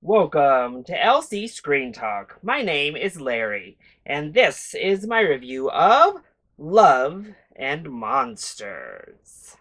Welcome to LC Screen Talk. My name is Larry, and this is my review of Love and Monsters.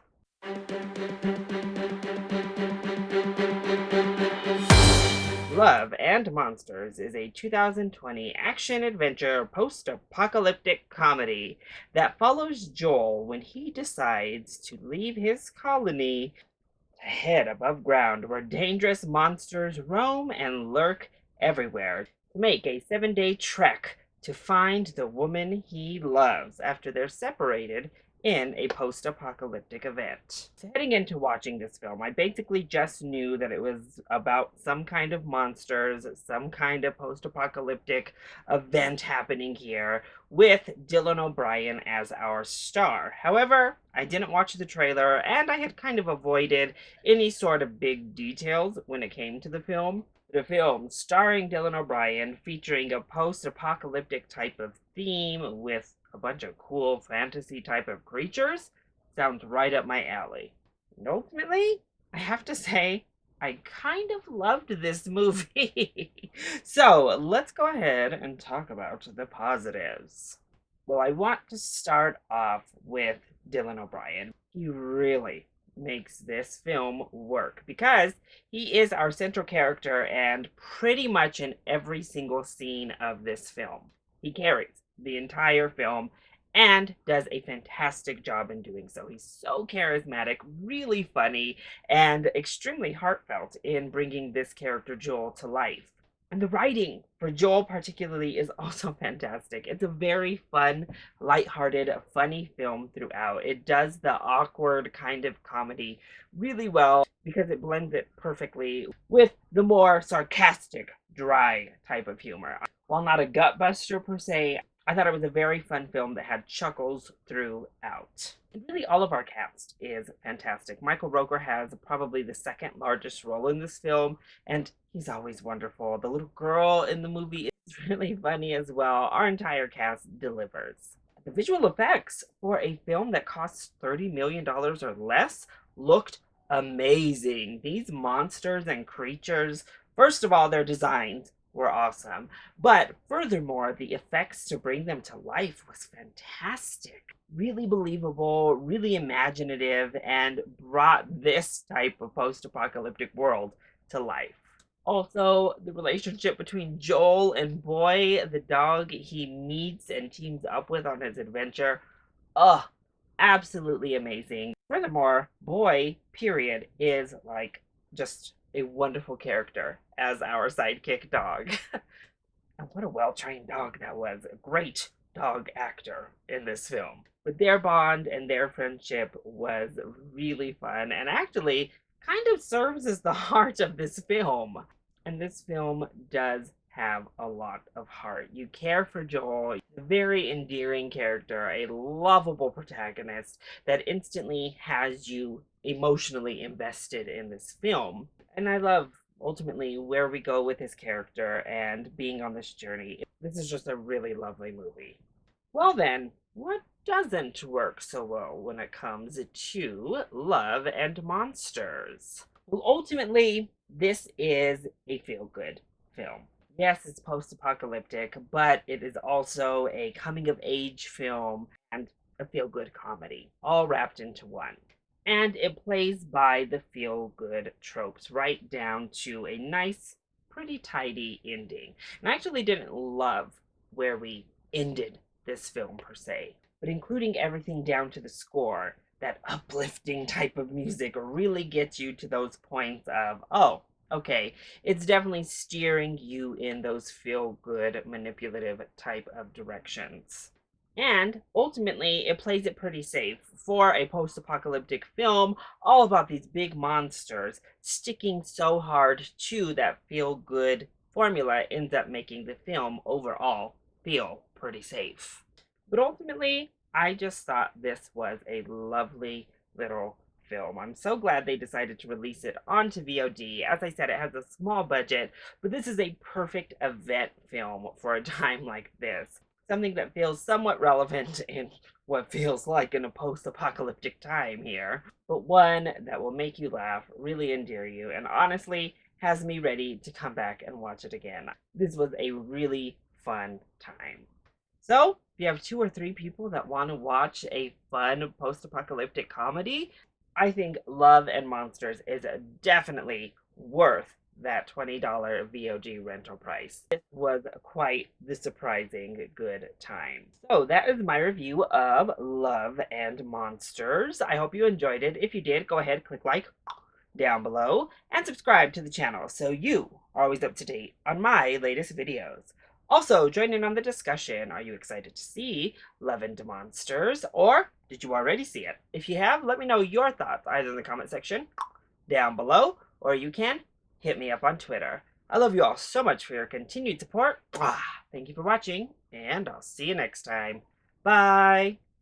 Love and Monsters is a 2020 action-adventure post-apocalyptic comedy that follows Joel when he decides to leave his colony to head above ground where dangerous monsters roam and lurk everywhere to make a 7-day trek to find the woman he loves after they're separated in a post-apocalyptic event. So heading into watching this film, I basically just knew that it was about some kind of monsters, some kind of post-apocalyptic event happening here with Dylan O'Brien as our star. However, I didn't watch the trailer and I had kind of avoided any sort of big details when it came to the film. The film, starring Dylan O'Brien, featuring a post-apocalyptic type of theme with a bunch of cool fantasy type of creatures, sounds right up my alley. And ultimately, I have to say, I kind of loved this movie. So let's go ahead and talk about the positives. Well, I want to start off with Dylan O'Brien. He really makes this film work because he is our central character and pretty much in every single scene of this film. He carries the entire film and does a fantastic job in doing so. He's so charismatic, really funny, and extremely heartfelt in bringing this character Joel to life. And the writing for Joel particularly is also fantastic. It's a very fun, lighthearted, funny film throughout. It does the awkward kind of comedy really well because it blends it perfectly with the more sarcastic, dry type of humor. While not a gutbuster per se, I thought it was a very fun film that had chuckles throughout. And really, all of our cast is fantastic. Michael Rooker has probably the second largest role in this film, and he's always wonderful. The little girl in the movie is really funny as well. Our entire cast delivers. The visual effects for a film that costs $30 million or less looked amazing. These monsters and creatures, first of all, their designs were awesome. But furthermore, the effects to bring them to life was fantastic. Really believable, really imaginative, and brought this type of post apocalyptic world to life. Also, the relationship between Joel and Boy, the dog he meets and teams up with on his adventure. Ugh, absolutely amazing. Furthermore, Boy, period, is like just a wonderful character as our sidekick dog. And what a well trained dog that was. A great dog actor in this film. But their bond and their friendship was really fun and actually kind of serves as the heart of this film. And this film does have a lot of heart. You care for Joel, a very endearing character, a lovable protagonist that instantly has you emotionally invested in this film. And I love ultimately where we go with his character and being on this journey. This is just a really lovely movie. Well, then, what doesn't work so well when it comes to Love and Monsters? Well, ultimately, this is a feel good film. Yes, it's post apocalyptic, but it is also a coming of age film and a feel good comedy, all wrapped into one. And it plays by the feel good tropes right down to a nice, pretty tidy ending. And I actually didn't love where we ended this film per se, but including everything down to the score, that uplifting type of music really gets you to those points of, oh, okay, it's definitely steering you in those feel good, manipulative type of directions. And ultimately, it plays it pretty safe for a post apocalyptic film all about these big monsters. Sticking so hard to that feel good formula ends up making the film overall feel pretty safe. But ultimately, I just thought this was a lovely little film. I'm so glad they decided to release it onto VOD. As I said, it has a small budget, but this is a perfect event film for a time like this. Something that feels somewhat relevant in what feels like in a post-apocalyptic time here, but one that will make you laugh, really endear you, and honestly has me ready to come back and watch it again. This was a really fun time. So, if you have 2 or 3 people that want to watch a fun post apocalyptic comedy, I think Love and Monsters is definitely worth that $20 VOD rental price. It was quite the surprising good time. So that is my review of Love and Monsters. I hope you enjoyed it. If you did, go ahead, click like down below and subscribe to the channel so you are always up to date on my latest videos. Also, join in on the discussion. Are you excited to see Love and Monsters, or did you already see it? If you have, let me know your thoughts either in the comment section down below, or you can hit me up on Twitter. I love you all so much for your continued support. Thank you for watching, and I'll see you next time. Bye!